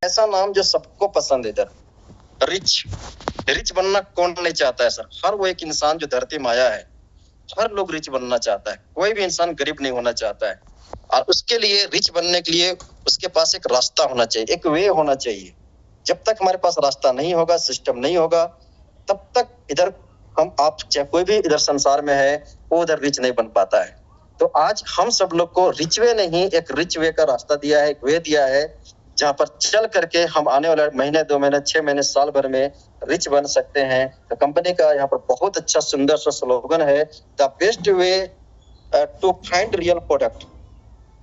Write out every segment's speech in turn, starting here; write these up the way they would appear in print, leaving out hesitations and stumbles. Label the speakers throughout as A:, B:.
A: ऐसा नाम जो सबको पसंद है इधर, रिच। रिच बनना कौन नहीं चाहता है सर? हर वो एक इंसान जो धरती माया है, हर लोग रिच बनना चाहता है, कोई भी इंसान गरीब नहीं होना चाहता है। और उसके लिए, रिच बनने के लिए उसके पास एक रास्ता होना चाहिए, एक वे होना चाहिए। जब तक हमारे पास रास्ता नहीं होगा, सिस्टम नहीं होगा, तब तक इधर हम आप चाहे कोई भी इधर संसार में है, वो उधर रिच नहीं बन पाता है। तो आज हम सब लोग को रिच वे नहीं, एक रिच वे का रास्ता दिया है, एक वे दिया है, जहां पर चल करके हम आने वाले महीने, 2 महीने, 6 महीने, साल भर में रिच बन सकते हैं। तो कंपनी का यहाँ पर बहुत अच्छा सुंदर सा स्लोगन है, the best way to find real product.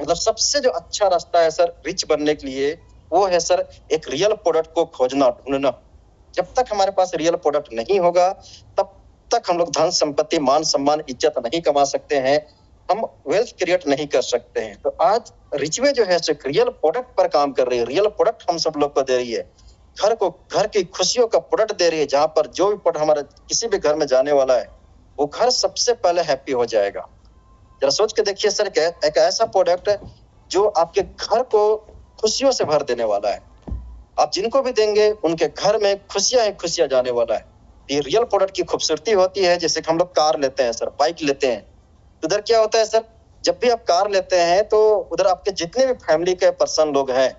A: मतलब सबसे जो अच्छा रास्ता है सर रिच बनने के लिए, वो है सर एक रियल प्रोडक्ट को खोजना, ढूंढना। जब तक हमारे पास रियल प्रोडक्ट नहीं होगा, तब तक हम लोग धन संपत्ति, मान सम्मान, इज्जत नहीं कमा सकते हैं, हम वेल्थ क्रिएट नहीं कर सकते हैं। तो आज रिचवे जो है रियल प्रोडक्ट पर काम कर रही है, रियल प्रोडक्ट हम सब लोग को दे रही है, घर की खुशियों का प्रोडक्ट दे रही है, जहां पर जो भी प्रोडक्ट हमारा किसी भी घर में जाने वाला है, वो घर सबसे पहले हैप्पी हो जाएगा। जरा सोच के देखिए सर, एक ऐसा प्रोडक्ट है जो आपके घर को खुशियों से भर देने वाला है। आप जिनको भी देंगे उनके घर में खुशियां ही खुशियां जाने वाला है। ये रियल प्रोडक्ट की खूबसूरती होती है। जैसे कि हम लोग कार लेते हैं सर, बाइक लेते हैं, उधर क्या होता है सर, जब भी आप कार लेते हैं तो उधर आपके जितने भी फैमिली के पर्सन लोग हैं,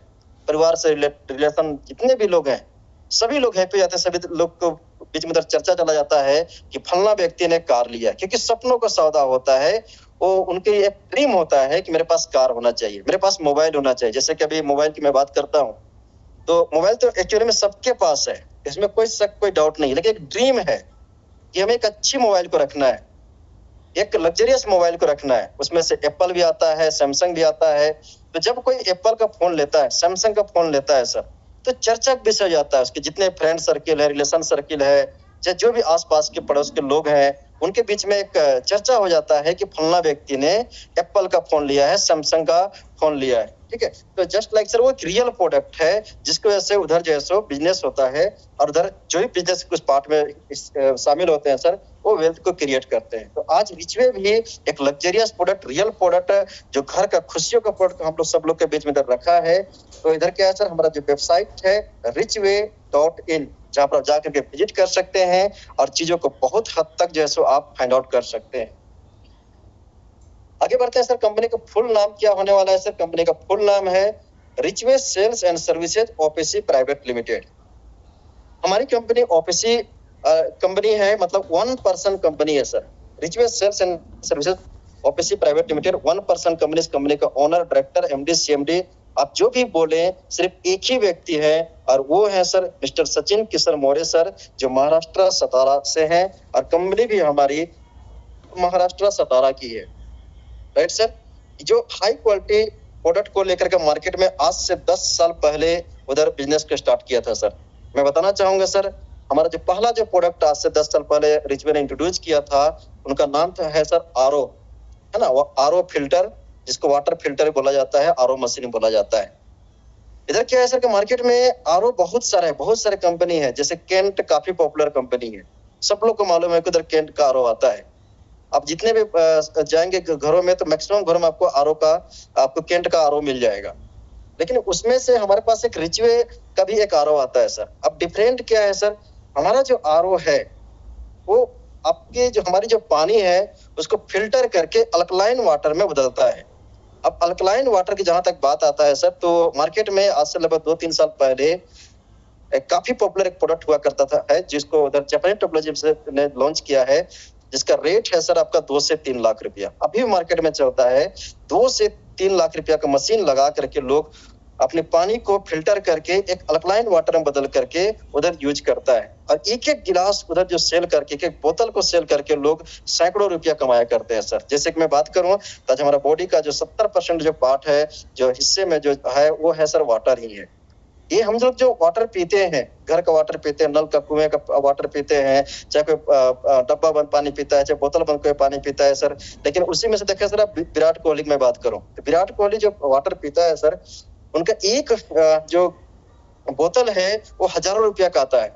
A: परिवार से रिलेशन जितने भी लोग हैं, सभी लोग हैप्पी जाते हैं। सभी लोग को बीच में उधर चर्चा चला जाता है कि फलना व्यक्ति ने कार लिया, क्योंकि सपनों का सौदा होता है। वो उनके एक ड्रीम होता है कि मेरे पास कार होना चाहिए, मेरे पास मोबाइल होना चाहिए। जैसे कि अभी मोबाइल की मैं बात करता हूँ, तो मोबाइल तो एक्चुअली में सबके पास है, इसमें कोई शक, कोई डाउट नहीं, लेकिन एक ड्रीम है कि हमें एक अच्छी मोबाइल को रखना है, एक लग्जरियस मोबाइल को रखना है। उसमें से एप्पल भी आता है, सैमसंग भी आता है। तो जब कोई एप्पल का फोन लेता है, सैमसंग का फोन लेता है सर, तो चर्चा विषय हो जाता है। उसके जितने फ्रेंड सर्किल है, रिलेशन सर्किल है, चाहे जो भी आसपास के पड़ोस के लोग हैं, उनके बीच में एक चर्चा हो जाता है कि फलना व्यक्ति ने एप्पल का फोन लिया है, सैमसंग का फोन लिया है। ठीक है, तो जस्ट लाइक सर वो एक रियल प्रोडक्ट है, जिसकी वजह से उधर जैसे बिजनेस होता है, और उधर जो भी बिजनेस कुछ पार्ट में शामिल होते हैं सर, वो वेल्थ को क्रिएट करते हैं। तो आज रिचवे भी एक लग्जरियस प्रोडक्ट, रियल प्रोडक्ट, जो घर का खुशियों का प्रोडक्ट हम लोग सब लोग के बीच में इधर रखा है। तो इधर क्या है सर, हमारा जो वेबसाइट है richway.in, जहाँ पर आप जाकर के विजिट कर सकते हैं और चीजों को बहुत हद तक जो है आप फाइंड आउट कर सकते हैं। आगे बढ़ते हैं सर, कंपनी का फुल नाम क्या होने वाला है सर? कंपनी का फुल नाम है Richway sales and services OPC private limited. हमारी कंपनी ओपीसी कंपनी है, मतलब 1 पर्सन कंपनी है sir. Richway sales and services OPC private limited 1 person company. इस कंपनी का ओनर, डायरेक्टर, एमडी, सीएमडी, आप जो भी बोले, सिर्फ एक ही व्यक्ति है, और वो है सर मिस्टर सचिन किशोर मौर्य सर, जो महाराष्ट्र सतारा से हैं, और कंपनी भी हमारी महाराष्ट्र सतारा की है। राइट सर, जो हाई क्वालिटी प्रोडक्ट को लेकर के मार्केट में आज से 10 साल पहले उधर बिजनेस को स्टार्ट किया था सर। मैं बताना चाहूंगा सर, हमारा जो पहला जो प्रोडक्ट आज से 10 साल पहले रिचवे ने इंट्रोड्यूस किया था, उनका नाम था है सर आरओ, है ना, वो आरओ फिल्टर, जिसको वाटर फिल्टर बोला जाता है, आरओ मशीन बोला जाता है। इधर क्या है सर कि मार्केट में आरओ बहुत सारे कंपनी है। जैसे केंट काफी पॉपुलर कंपनी है, सब लोग को मालूम है कि उधर केंट का आरओ आता है। आप जितने भी जाएंगे घरों में, तो मैक्सिमम घरों में आपको केंट का आरओ मिल जाएगा। लेकिन उसमें से हमारे पास एक रिचवे का भी एक आरओ आता है सर। अब डिफरेंट क्या है सर, हमारा जो आरओ है वो आपके जो हमारी जो पानी है उसको फिल्टर करके अल्कलाइन वाटर में बदलता है। अब अल्कलाइन वाटर की जहां तक बात आता है सर, तो मार्केट में आज से लगभग 2-3 साल पहले काफी पॉपुलर एक प्रोडक्ट हुआ करता था है, जिसको उधर जापानी टेक्नोलॉजी ने लॉन्च किया है, जिसका रेट है सर आपका 2 से 3 लाख रुपया। अभी मार्केट में चलता है 2 से 3 लाख रुपया का मशीन लगा करके लोग अपने पानी को फिल्टर करके एक अल्कलाइन वाटर में बदल करके उधर यूज करता है। और एक एक गिलास उधर जो सेल करके, एक एक बोतल को सेल करके लोग सैकड़ों रुपया कमाया करते हैं सर। जैसे कि मैं बात करूं तो आज हमारा बॉडी का जो 70% जो पार्ट है, जो हिस्से में जो है, वो है सर वाटर ही है। ये हम लोग जो वाटर पीते हैं, घर का वाटर पीते हैं, नल का, कुएं का वाटर पीते हैं, चाहे कोई डब्बा बंद पानी पीता है, चाहे बोतल बंद कोई पानी पीता है सर। लेकिन उसी में से देखिए सर, आप विराट कोहली की मैं बात करूं तो विराट कोहली जो वाटर पीता है सर, उनका एक जो बोतल है वो हजारों रुपया का आता है।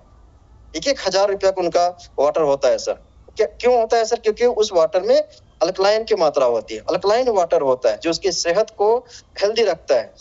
A: 1,000 रुपया का उनका वाटर होता है सर। क्यों होता है सर? क्योंकि उस वाटर में अल्कलाइन की मात्रा होती है, अल्कलाइन वाटर होता है, जो उसकी सेहत को हेल्दी रखता है।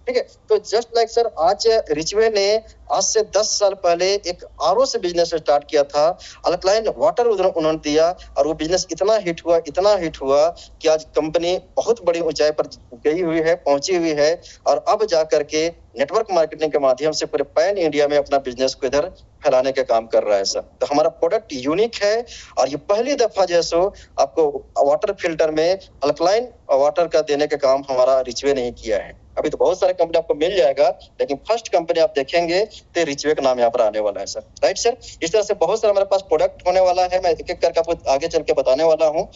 A: ठीक है। तो जस्ट लाइक सर, आज रिचवे ने आज से 10 साल पहले एक आरओ से बिजनेस स्टार्ट किया था, अल्कलाइन वाटर उन्होंने दिया, और वो बिजनेस इतना हिट हुआ कि आज कंपनी बहुत बड़ी ऊंचाई पर गई हुई है, पहुंची हुई है, और अब जा करके नेटवर्क मार्केटिंग के माध्यम से पूरे पैन इंडिया में अपना बिजनेस को इधर फैलाने का काम कर रहा है सर। तो हमारा प्रोडक्ट यूनिक है, और ये पहली दफा जैसो आपको वाटर फिल्टर में अल्कलाइन वाटर का देने का काम हमारा रिचवे ने ही किया है। अभी तो बहुत सारे कंपनी आपको मिल जाएगा, लेकिन फर्स्ट कंपनी आप देखेंगे तो रिचवे का नाम यहाँ पर आने वाला है सर। राइट सर, इस तरह से बहुत सारा हमारे पास प्रोडक्ट होने वाला है, मैं एक एक करके आपको आगे चल के बताने वाला हूँ।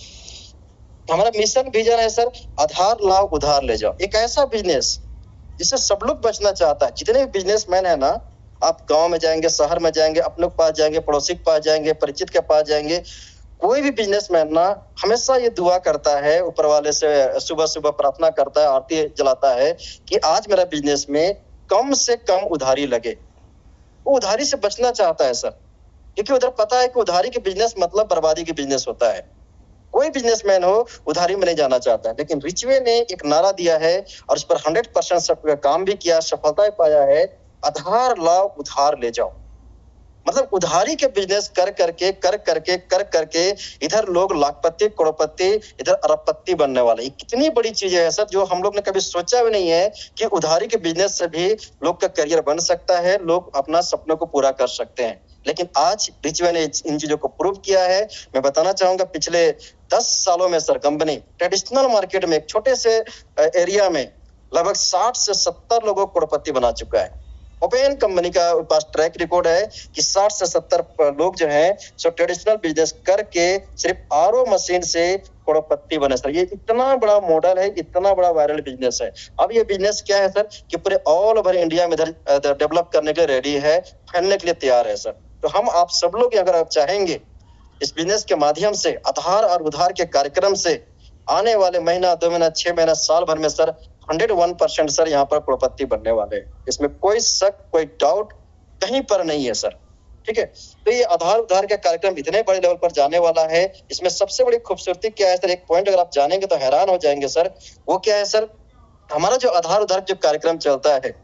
A: हमारा मिशन विजन है सर, आधार लाओ उधार ले जाओ। एक ऐसा बिजनेस जिससे सब लोग बचना चाहता है। जितने भी बिजनेसमैन है ना, आप गांव में जाएंगे, शहर में जाएंगे, अपने के पास जाएंगे, पड़ोसी के पास जाएंगे, परिचित के पास जाएंगे, कोई भी बिजनेसमैन ना हमेशा ये दुआ करता है, ऊपर वाले से सुबह सुबह प्रार्थना करता है, आरती जलाता है कि आज मेरा बिजनेस में कम से कम उधारी लगे। वो उधारी से बचना चाहता है सर, क्योंकि उधर पता है कि उधारी के बिजनेस मतलब बर्बादी के बिजनेस होता है। कोई बिजनेसमैन हो उधारी में नहीं जाना चाहता है, लेकिन रिचवे ने एक नारा दिया है और उस पर 100% काम भी किया, सफलता पाया है। आधार लाओ उधार ले जाओ, मतलब उधारी के बिजनेस कर करके इधर लोग लाखपति करोड़पति, इधर अरबपति बनने वाले। ये कितनी बड़ी चीज है सर, जो हम लोग ने कभी सोचा भी नहीं है कि उधारी के बिजनेस से भी लोग का करियर बन सकता है, लोग अपना सपनों को पूरा कर सकते हैं। लेकिन आज रिचवे ने इन चीजों को प्रूव किया है। मैं बताना चाहूंगा, पिछले 10 सालों में सर कंपनी ट्रेडिशनल मार्केट में एक छोटे से एरिया में लगभग 60 से 70 लोगों को करोड़पति बना चुका है। ओपन कंपनी का पास ट्रैक रिकॉर्ड है कि 60 से 70 लोग जो हैं सो ट्रेडिशनल बिजनेस करके सिर्फ आरओ मशीन से करोड़पति बने सर। ये इतना बड़ा मॉडल है, इतना बड़ा वायरल बिजनेस है। अब ये बिजनेस क्या है सर कि पूरे ऑल ओवर इंडिया में इधर डेवलप करने के लिए रेडी है, फैलने के लिए तैयार है सर। तो हम आप सब लोग अगर आप चाहेंगे इस बिजनेस के माध्यम से, आधार और उधार के कार्यक्रम से आने वाले महीना, 2 महीना, 6 महीना, साल भर में सर 101% सर यहाँ पर करोड़पति बनने वाले हैं। इसमें कोई शक, कोई डाउट कहीं पर नहीं है सर। ठीक है, तो ये आधार उधार का कार्यक्रम इतने बड़े लेवल पर जाने वाला है। इसमें सबसे बड़ी खूबसूरती क्या है सर, एक पॉइंट अगर आप जानेंगे तो हैरान हो जाएंगे सर। वो क्या है सर, हमारा जो आधार उधार जो कार्यक्रम चलता है,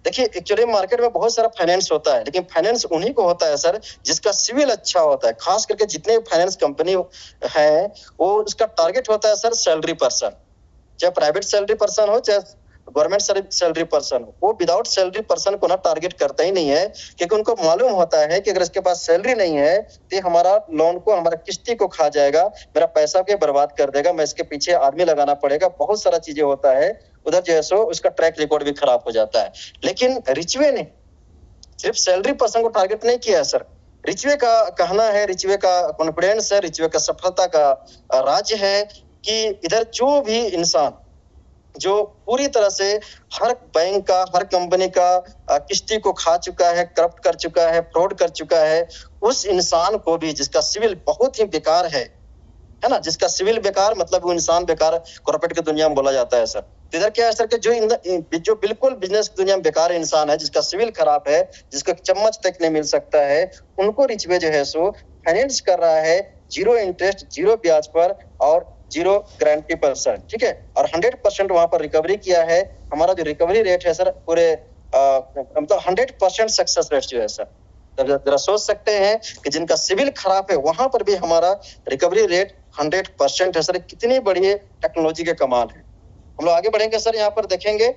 A: देखिए एक्चुअली मार्केट में बहुत सारा फाइनेंस होता है, लेकिन फाइनेंस उन्हीं को होता है सर जिसका सिविल अच्छा होता है। खास करके जितने फाइनेंस कंपनी है वो उसका टारगेट होता है सर सैलरी पर्सन, चाहे प्राइवेट सैलरी पर्सन हो चाहे गवर्नमेंट सैलरी पर्सन हो। वो विदाउट सैलरी पर्सन को ना टारगेट करता ही नहीं है, क्योंकि उनको मालूम होता है कि अगर इसके पास सैलरी नहीं है तो हमारा लोन को, हमारा किस्ती को खा जाएगा, मेरा पैसा के बर्बाद कर देगा, मैं इसके पीछे आदमी लगाना पड़ेगा, बहुत सारा चीजें होता है उधर, जो है सो उसका ट्रैक रिकॉर्ड भी खराब हो जाता है। लेकिन रिचवे ने सिर्फ सैलरी पर्सन को टारगेट नहीं किया है सर। रिचवे का कहना है, रिचवे का कॉन्फिडेंस है, रिचवे का सफलता का राज है कि इधर जो भी इंसान जो पूरी तरह से हर बैंक का, हर कंपनी का किस्ती को खा चुका है, करप्ट कर चुका है, फ्रॉड कर चुका है, उस इंसान को भी जिसका सिविल बहुत ही बेकार है ना, जिसका सिविल बेकार मतलब वो इंसान बेकार कॉर्पोरेट की दुनिया में बोला जाता है सर। तो इधर क्या है सर कि जो बिल्कुल बिजनेस की दुनिया में बेकार इंसान है, जिसका सिविल खराब है, जिसका चम्मच तक नहीं मिल सकता है, उनको रिचवे जो है सो फाइनेंस कर रहा है, 0 इंटरेस्ट, 0 ब्याज पर और 0 गारंटी पर सर। ठीक है, और 100% वहां पर रिकवरी किया है। हमारा जो रिकवरी रेट है सर पूरे मतलब 100% सक्सेस रेट जो है सर। जरा सोच सकते हैं कि जिनका सिविल खराब है वहां पर भी हमारा रिकवरी रेट 100% है सर। कितनी बड़ी टेक्नोलॉजी के कमाल है। हम लोग आगे बढ़ेंगे सर, यहाँ पर देखेंगे।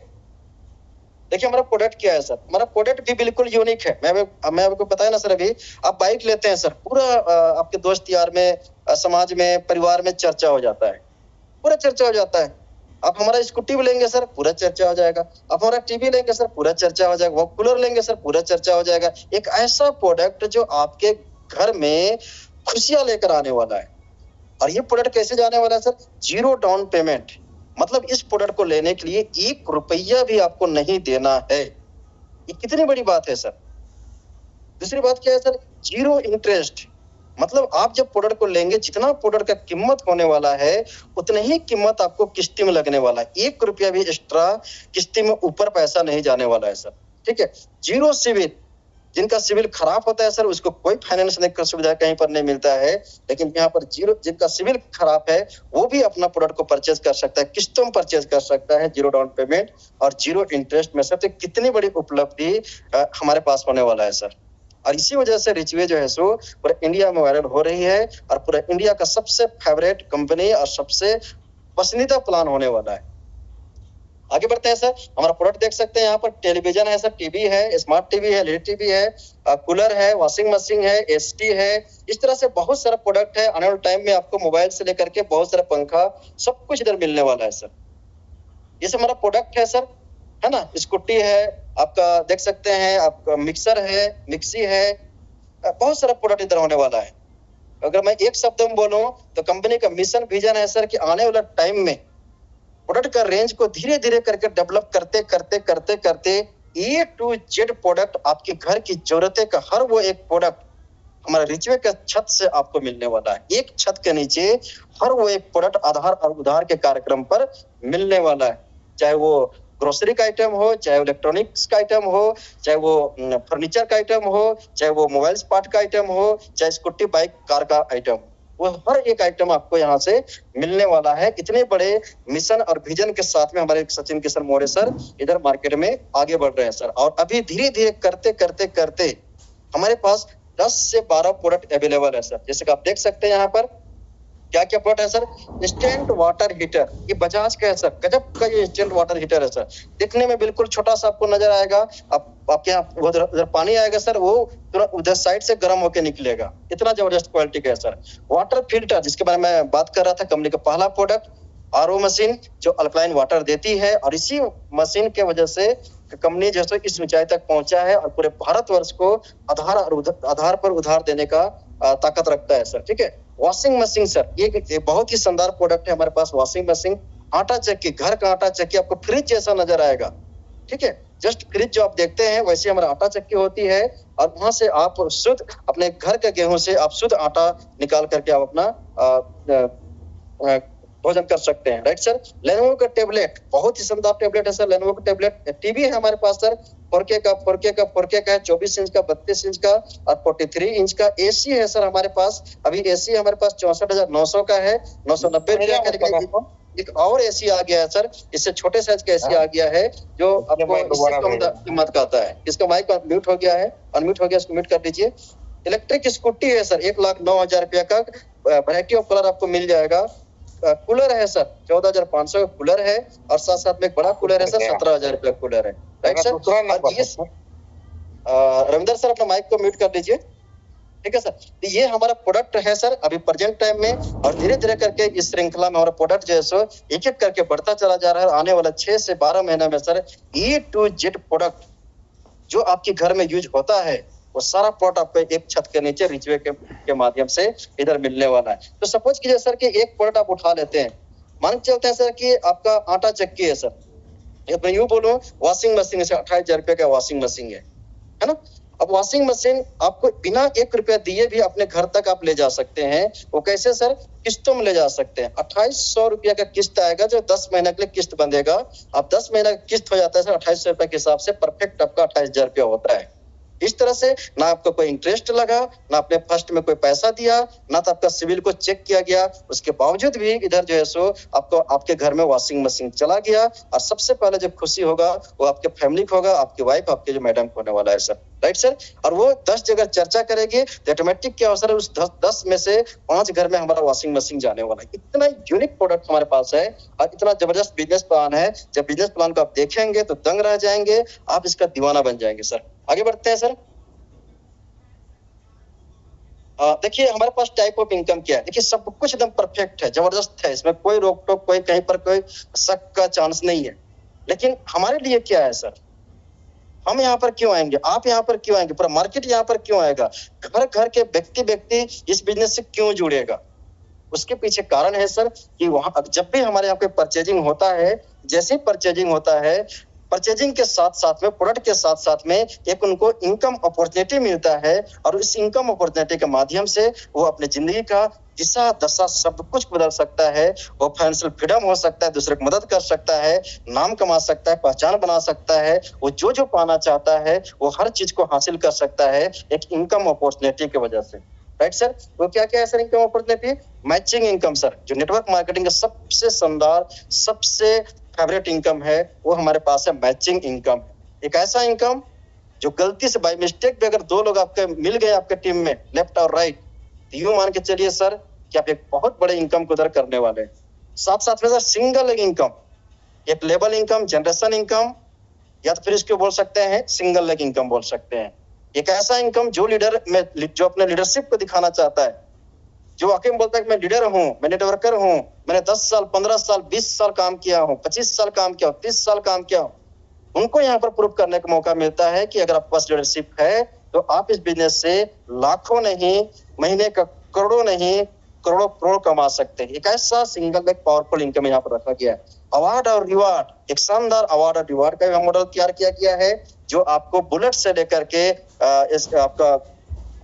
A: देखिए हमारा प्रोडक्ट क्या है सर, हमारा प्रोडक्ट भी बिल्कुल यूनिक है। मैं आपको बताया ना सर, अभी आप बाइक लेते हैं सर, पूरा आपके दोस्त यार में, समाज में, परिवार में चर्चा हो जाता है, पूरा चर्चा हो जाता है। आप हमारा स्कूटी भी लेंगे सर, पूरा चर्चा हो जाएगा। आप हमारा टीवी लेंगे सर, पूरा चर्चा हो जाएगा। वो कूलर लेंगे सर, पूरा चर्चा हो जाएगा। एक ऐसा प्रोडक्ट जो आपके घर में खुशियां लेकर आने वाला है। और ये प्रोडक्ट कैसे जाने वाला है सर, 0 डाउन पेमेंट, मतलब इस प्रोडक्ट को लेने के लिए 1 रुपया भी आपको नहीं देना है। ये कितनी बड़ी बात है सर। दूसरी बात क्या है सर, 0 इंटरेस्ट, मतलब आप जब प्रोडक्ट को लेंगे, जितना प्रोडक्ट का कीमत होने वाला है उतनी ही कीमत आपको किस्ती में लगने वाला है। 1 रुपया भी एक्स्ट्रा किस्ती में ऊपर पैसा नहीं जाने वाला है सर। ठीक है, 0 सिविल, जिनका सिविल खराब होता है सर, उसको कोई फाइनेंस का सुविधा कहीं पर नहीं मिलता है, लेकिन यहाँ पर जीरो, जिनका सिविल खराब है वो भी अपना प्रोडक्ट को परचेज कर सकता है, किस्तों में परचेज कर सकता है, जीरो डाउन पेमेंट और जीरो इंटरेस्ट में सर। तो कितनी बड़ी उपलब्धि हमारे पास होने वाला है सर। और इसी वजह से रिचवे जो है सो पूरे इंडिया में वायरल हो रही है और पूरे इंडिया का सबसे फेवरेट कंपनी और सबसे पसंदीदा प्लान होने वाला है। आगे बढ़ते हैं सर। हमारा प्रोडक्ट देख सकते हैं यहाँ पर, टेलीविजन है सर, टीवी है, स्मार्ट टीवी है, एलईडी टीवी है, कूलर है, वॉशिंग मशीन है, एसी है। इस तरह से बहुत सारा प्रोडक्ट है। आने वाले टाइम में आपको मोबाइल से लेकर के बहुत सारा पंखा, सब कुछ इधर मिलने वाला है सर। ये सब हमारा प्रोडक्ट है सर, है ना। स्कूटी है आपका, देख सकते हैं आपका, मिक्सर है, मिक्सी है, बहुत सारा प्रोडक्ट इधर होने वाला है। अगर मैं एक शब्द में बोलूं तो कंपनी का मिशन विजन है सर कि आने वाला टाइम में प्रोडक्ट का रेंज को धीरे धीरे करके डेवलप करते करते करते करते ए टू जेड प्रोडक्ट, आपके घर की जरूरतें का हर वो एक प्रोडक्ट हमारा रिचवे का छत से आपको मिलने वाला है। एक छत के नीचे हर वो एक प्रोडक्ट आधार और उधार के कार्यक्रम पर मिलने वाला है। चाहे वो ग्रोसरी का आइटम हो, चाहे इलेक्ट्रॉनिक्स का आइटम हो, चाहे वो फर्नीचर का आइटम हो, चाहे वो मोबाइल पार्ट का आइटम हो, चाहे स्कूटी बाइक कार का आइटम, वो हर एक आइटम आपको यहाँ से मिलने वाला है। इतने बड़े मिशन और विजन के साथ में हमारे सचिन किशन मौर्य सर इधर मार्केट में आगे बढ़ रहे हैं सर। और अभी धीरे धीरे करते करते करते हमारे पास 10 से 12 प्रोडक्ट अवेलेबल है सर। जैसे कि आप देख सकते हैं यहाँ पर क्या क्या प्रोडक्ट है सर। इंस्टेंट वाटर हीटर, ये बजाज का है सर, गजब का ये इंस्टेंट वाटर हीटर है सर। दिखने में बिल्कुल छोटा सा आपको नजर आएगा, आपके यहाँ उधर पानी आएगा सर, वो उधर साइड से गर्म होकर निकलेगा, इतना जबरदस्त क्वालिटी का है सर। वाटर फिल्टर, जिसके बारे में बात कर रहा था, कंपनी का पहला प्रोडक्ट आरओ मशीन जो अल्कलाइन वाटर देती है, और इसी मशीन के वजह से कंपनी जो है इस ऊंचाई तक पहुंचा है और पूरे भारतवर्ष को आधार पर उधार देने का ताकत रखता है सर। ठीक है। वॉशिंग मशीन सर, ये बहुत ही शानदार प्रोडक्ट है हमारे पास। वॉशिंग मशीन, आटा चक्की, घर का आटा चक्की आपको फ्रिज जैसा नजर आएगा। ठीक है, जस्ट फ्रिज जो आप देखते हैं वैसे हमारा आटा चक्की होती है, और वहां से आप शुद्ध अपने घर के गेहूं से आप शुद्ध आटा निकाल करके आप अपना भोजन कर सकते हैं। Right sir. लेनोवो का टेबलेट, बहुत ही शानदार टेबलेट है सर, लेनोवो का टेबलेट। टीवी है हमारे पास सर, 4K का है, 24 इंच का, 32 इंच का और 43 इंच का। एसी है सर हमारे पास, अभी एसी हमारे पास 64,900 का है, 990 रुपया का। एक और एसी आ गया है सर, इससे छोटे साइज का एसी आ गया है जो आपको इससे कम कीमत का आता है। इसका माइक म्यूट हो गया है, अनम्यूट हो गया, इसको म्यूट कर दीजिए। इलेक्ट्रिक स्कूटी है सर, 1,09,000 रुपया का, वैरायटी ऑफ कलर आपको मिल जाएगा। कूलर है सर, 14,500 का कूलर है, और साथ साथ में एक बड़ा कूलर है सर, 17,000 रुपया कूलर है। Right sir. रविंदर सर अपना माइक को म्यूट कर दीजिए। ठीक है सर। तो ये हमारा प्रोडक्ट है सर अभी प्रेजेंट टाइम में, और धीरे धीरे करके इस श्रृंखला में हमारा प्रोडक्ट जो है सो एक एक करके बढ़ता चला जा रहा है। आने वाला 6 से 12 महीने में sir A to Z product जो आपके घर में यूज होता है, वो सारा प्रोडक्ट आपको एक छत के नीचे रिचवे के माध्यम से इधर मिलने वाला है। तो सपोज कीजिए सर कि एक प्रोडक्ट आप उठा लेते हैं, मान के चलते हैं सर कि आपका आटा चक्की है सर, मैं यूं बोलूं वॉशिंग मशीन से 28,000 रुपए का वॉशिंग मशीन है ना। अब वॉशिंग मशीन आपको बिना 1 रुपया दिए भी अपने घर तक आप ले जा सकते हैं। वो कैसे सर? किस्तों में ले जा सकते हैं। 2800 रुपया का किस्त आएगा जो 10 महीने के लिए किस्त बंधेगा। अब 10 महीना का किस्त हो जाता है सर 2800 रुपए के हिसाब से, परफेक्ट आपका 28,000 रुपया होता है। इस तरह से ना आपको कोई इंटरेस्ट लगा, ना आपने फर्स्ट में कोई पैसा दिया, ना तो आपका सिविल को चेक किया गया, उसके बावजूद भी इधर जो है सो आपको आपके घर में वॉशिंग मशीन चला गया। और सबसे पहले जो खुशी होगा वो आपके फैमिली को होगा, आपकी वाइफ, आपके जो मैडम को होने वाला है सर। Right sir. और वो 10 जगह चर्चा करेगी तो ऑटोमेटिक क्या हो सर, उस 10 में से 5 घर में हमारा वॉशिंग मशीन जाने वाला है। इतना यूनिक प्रोडक्ट हमारे पास है और इतना जबरदस्त बिजनेस प्लान है। जब बिजनेस प्लान को आप देखेंगे तो दंग रह जाएंगे, आप इसका दीवाना बन जाएंगे सर। आगे बढ़ते हैं सर। देखिए हमारे पास टाइप ऑफ इनकम क्या है। देखिए सब कुछ एकदम परफेक्ट है, जबरदस्त है, इसमें कोई रोक टोक, कोई कहीं पर कोई शक का चांस नहीं है। लेकिन हमारे लिए क्या है सर, हम यहाँ पर क्यों आएंगे, आप यहाँ पर क्यों आएंगे, पूरा मार्केट यहाँ पर क्यों आएगा, घर घर के व्यक्ति इस बिजनेस से क्यों जुड़ेगा? उसके पीछे कारण है सर कि वहां जब भी हमारे यहाँ पे परचेजिंग होता है, जैसे ही परचेजिंग होता है, परचेजिंग के साथ साथ में, प्रोडक्ट के साथ साथ में एक उनको इनकम अपॉर्चुनिटी मिलता है। और इस इनकम अपॉर्चुनिटी के माध्यम से वो अपने जिंदगी का दिशा दशा सब कुछ बदल सकता है। वो फाइनेंशियल फ्रीडम हो सकता है, दूसरे की मदद कर सकता है, नाम कमा सकता है, पहचान बना सकता है। वो जो जो पाना चाहता है वो हर चीज को हासिल कर सकता है एक इनकम अपॉर्चुनिटी की वजह से। Right sir. वो क्या क्या है sir income opportunity? Matching income sir, जो नेटवर्क मार्केटिंग का सबसे शानदार, सबसे फेवरेट इनकम है, वो हमारे पास है मैचिंग इनकम। एक ऐसा इनकम जो गलती से बाय मिस्टेक भी अगर दो लोग आपके मिल गए आपके टीम में, लेफ्ट और राइट, तो यूं मान के चलिए सर कि आप एक बहुत बड़े इनकम को उधर करने वाले हैं। साथ साथ में सर सिंगल इनकम, एक लेवल इनकम, जनरेशन इनकम, या तो फिर इसको बोल सकते हैं सिंगल लेग इनकम बोल सकते हैं। एक ऐसा इनकम जो लीडर में, जो अपने लीडरशिप को दिखाना चाहता है, जो आके बोलता है कि मैं लीडर हूँ, मैं नेटवर्कर हूँ, मैंने 10 साल 15 साल 20 साल काम किया हूँ, 25 साल काम किया हूँ, 30 साल काम किया हूँ, उनको यहाँ पर प्रूव करने का मौका मिलता है कि अगर आपके पास लीडरशिप है तो आप इस बिजनेस से लाखों नहीं, महीने का करोड़ों नहीं, करोड़ों करोड़ कमा सकते हैं। एक ऐसा सिंगल एक पावरफुल इनकम यहाँ पर रखा गया है। अवार्ड और रिवार्ड, एक शानदार अवार्ड और रिवार्ड का मॉडल तैयार किया गया है, जो आपको बुलेट से लेकर के इस आपका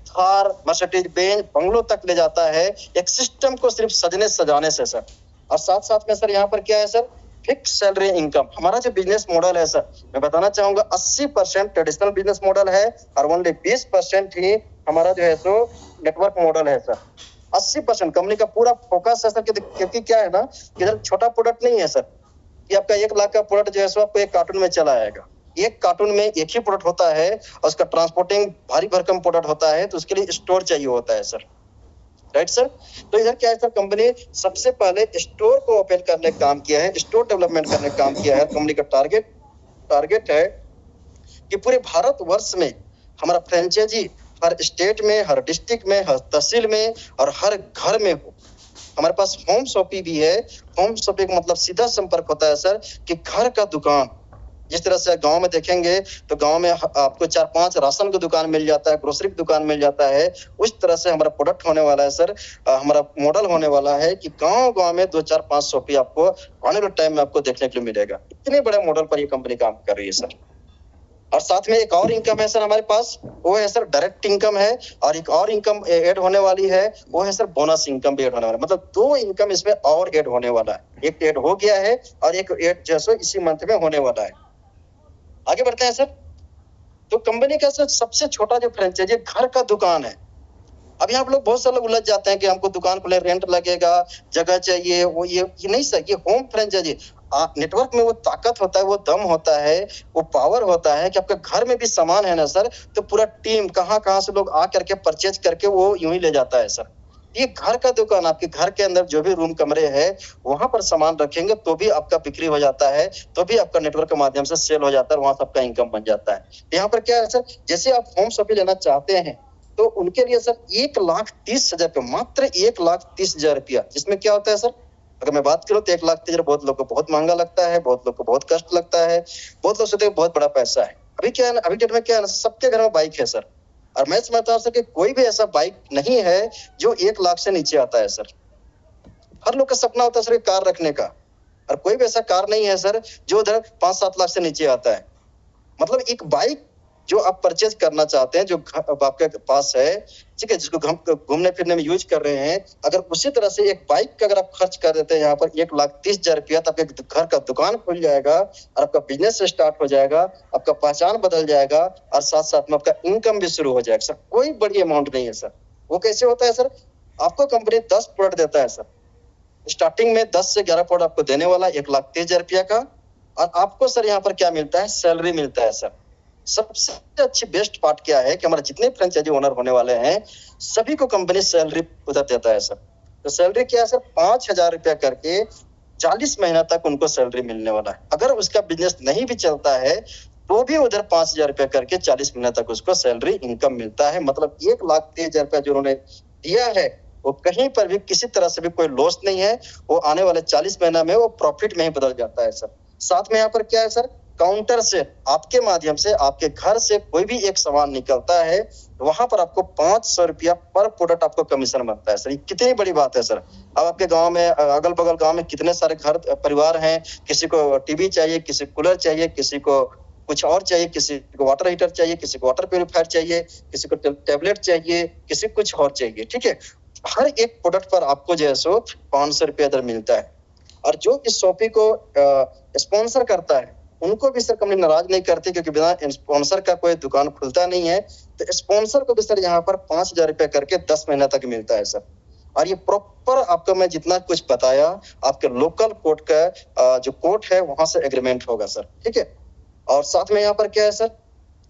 A: थार, मर्सिडीज बेंज, बंगलों तक ले जाता है, एक सिस्टम को सिर्फ सजने सजाने से सर। और साथ साथ में सर यहाँ पर क्या है सर, फिक्स सैलरी इनकम। हमारा जो बिजनेस मॉडल है सर, मैं बताना चाहूंगा 80% ट्रेडिशनल बिजनेस मॉडल है और ओनली 20% ही हमारा जो है सो नेटवर्क मॉडल है सर। 80% कंपनी का पूरा फोकस है सर, क्योंकि क्या है ना कि इधर छोटा प्रोडक्ट नहीं है सर, कि आपका 1 लाख का प्रोडक्ट जो है सो आपको एक कार्टून में चला आएगा। एक कार्टून में एक ही प्रोडक्ट होता है और उसका ट्रांसपोर्टिंग भारी भरकम प्रोडक्ट होता है, तो उसके लिए स्टोर चाहिए होता है सर। Right sir. तो इधर क्या है सर, कंपनी सबसे पहले स्टोर को ओपन करने का काम किया है, स्टोर डेवलपमेंट करने का काम किया है। कंपनी का टारगेट है कि पूरे भारतवर्ष में हमारा फ्रेंचाइजी हर स्टेट में, हर डिस्ट्रिक्ट में, हर तहसील में और हर घर में हो। हमारे पास होम शॉपिंग भी है। होम शॉपिंग मतलब सीधा संपर्क होता है सर कि घर का दुकान, जिस तरह से गांव में देखेंगे तो गांव में आपको 4-5 राशन की दुकान मिल जाता है, ग्रोसरी की दुकान मिल जाता है, उस तरह से हमारा प्रोडक्ट होने वाला है सर। हमारा मॉडल होने वाला है कि गांव में 2-4-5 शॉपी आपको आने वाले टाइम में आपको देखने के लिए मिलेगा। इतने बड़े मॉडल पर ये कंपनी काम कर रही है सर। और साथ में एक और इनकम है सर हमारे पास, वो है सर डायरेक्ट इनकम है, और एक और इनकम ऐड होने वाली है, वो है सर बोनस इनकम भी ऐड होने वाला है। मतलब 2 इनकम इसमें और ऐड होने वाला है। एक ऐड हो गया है और एक ऐड जैसे इसी मंथ में होने वाला है। आगे बढ़ते हैं सर। तो कंपनी का सर सबसे छोटा जो फ्रेंचाइजी घर का दुकान है। अब यहाँ लोग बहुत सारे लोग उलझ जाते हैं कि हमको दुकान खोले, रेंट लगेगा, जगह चाहिए, वो ये नहीं सर। ये होम फ्रेंचाइजी नेटवर्क में वो ताकत होता है, वो दम होता है, वो पावर होता है कि आपके घर में भी सामान है ना सर, तो पूरा टीम कहाँ से लोग आ करके परचेज करके वो यूं ही ले जाता है सर। ये घर का दुकान, आपके घर के अंदर जो भी रूम कमरे है वहां पर सामान रखेंगे तो भी आपका बिक्री हो जाता है, तो भी आपका नेटवर्क के माध्यम से सेल हो जाता है, वहां से आपका इनकम बन जाता है। यहाँ पर क्या है सर, जैसे आप होम शॉपिंग लेना चाहते हैं तो उनके लिए सर 1,30,000 रुपया, मात्र 1,30,000 रुपया। जिसमें क्या होता है सर, अगर मैं बात करूं तो 1,30,000 बहुत लोग को बहुत महंगा लगता है, बहुत लोग को बहुत कष्ट लगता है, बहुत लोग सोचते हैं बहुत बड़ा पैसा है। अभी क्या है ना, अभी डेट में क्या है ना, सबके घर में बाइक है सर, और मैं समझता हूं सर कि कोई भी ऐसा बाइक नहीं है जो 1 लाख से नीचे आता है सर। हर लोग का सपना होता है सर कार रखने का, और कोई भी ऐसा कार नहीं है सर जो उधर 5-7 लाख से नीचे आता है। मतलब एक बाइक जो आप परचेज करना चाहते हैं, जो आपके पास है, ठीक है, जिसको घूमने फिरने में यूज कर रहे हैं, अगर उसी तरह से एक बाइक का अगर आप खर्च कर देते हैं यहाँ पर 1,30,000 रुपया, तो आपके घर का दुकान खुल जाएगा और आपका बिजनेस स्टार्ट हो जाएगा, आपका पहचान बदल जाएगा, और साथ साथ में आपका इनकम भी शुरू हो जाएगा सर। कोई बड़ी अमाउंट नहीं है सर। वो कैसे होता है सर, आपको कंपनी 10 प्रोडक्ट देता है सर, स्टार्टिंग में 10 से 11 प्रोडक्ट आपको देने वाला 1,30,000 रुपया का, और आपको सर यहाँ पर क्या मिलता है, सैलरी मिलता है सर। सबसे अच्छी बेस्ट पार्ट क्या है कि हमारे जितने फ्रेंचाइजी ओनर होने वाले हैं सभी को कंपनी सैलरी उधर देता है सर। तो सैलरी क्या है सर, 5,000 रुपया करके 40 महीना तक उनको सैलरी मिलने वाला है। अगर उसका बिजनेस नहीं भी चलता है तो भी उधर 5,000 रुपया करके 40 महीना तक उसको सैलरी इनकम मिलता है। मतलब 1,30,000 रुपया जो उन्होंने दिया है वो कहीं पर भी किसी तरह से भी कोई लॉस नहीं है, वो आने वाले 40 महीना में वो प्रॉफिट में ही बदल जाता है सर। साथ में यहाँ पर क्या है सर, काउंटर से आपके माध्यम से आपके घर से कोई भी एक सामान निकलता है, वहां पर आपको 500 रुपया पर प्रोडक्ट आपको कमीशन बनता है सर। ये कितनी बड़ी बात है सर। अब आपके गांव में, अगल बगल गांव में कितने सारे घर परिवार हैं, किसी को टीवी चाहिए, किसी को कूलर चाहिए, किसी को कुछ और चाहिए, किसी को वाटर हीटर चाहिए, किसी को वाटर प्यूरिफायर चाहिए, किसी को टैबलेट चाहिए, किसी को कुछ और चाहिए, ठीक है। हर एक प्रोडक्ट पर आपको जो है सो 500 रुपया दर मिलता है। और जो इस शॉपी को स्पॉन्सर करता है उनको भी सर कंपनी नाराज नहीं करती, क्योंकि बिना स्पॉन्सर का कोई दुकान खुलता नहीं है। तो स्पॉन्सर को भी सर यहाँ पर 5,000 रुपया करके 10 महीना तक मिलता है सर। और ये प्रॉपर आपको मैं जितना कुछ बताया, आपके लोकल कोर्ट का जो कोर्ट है वहां से एग्रीमेंट होगा सर, ठीक है। और साथ में यहाँ पर क्या है सर,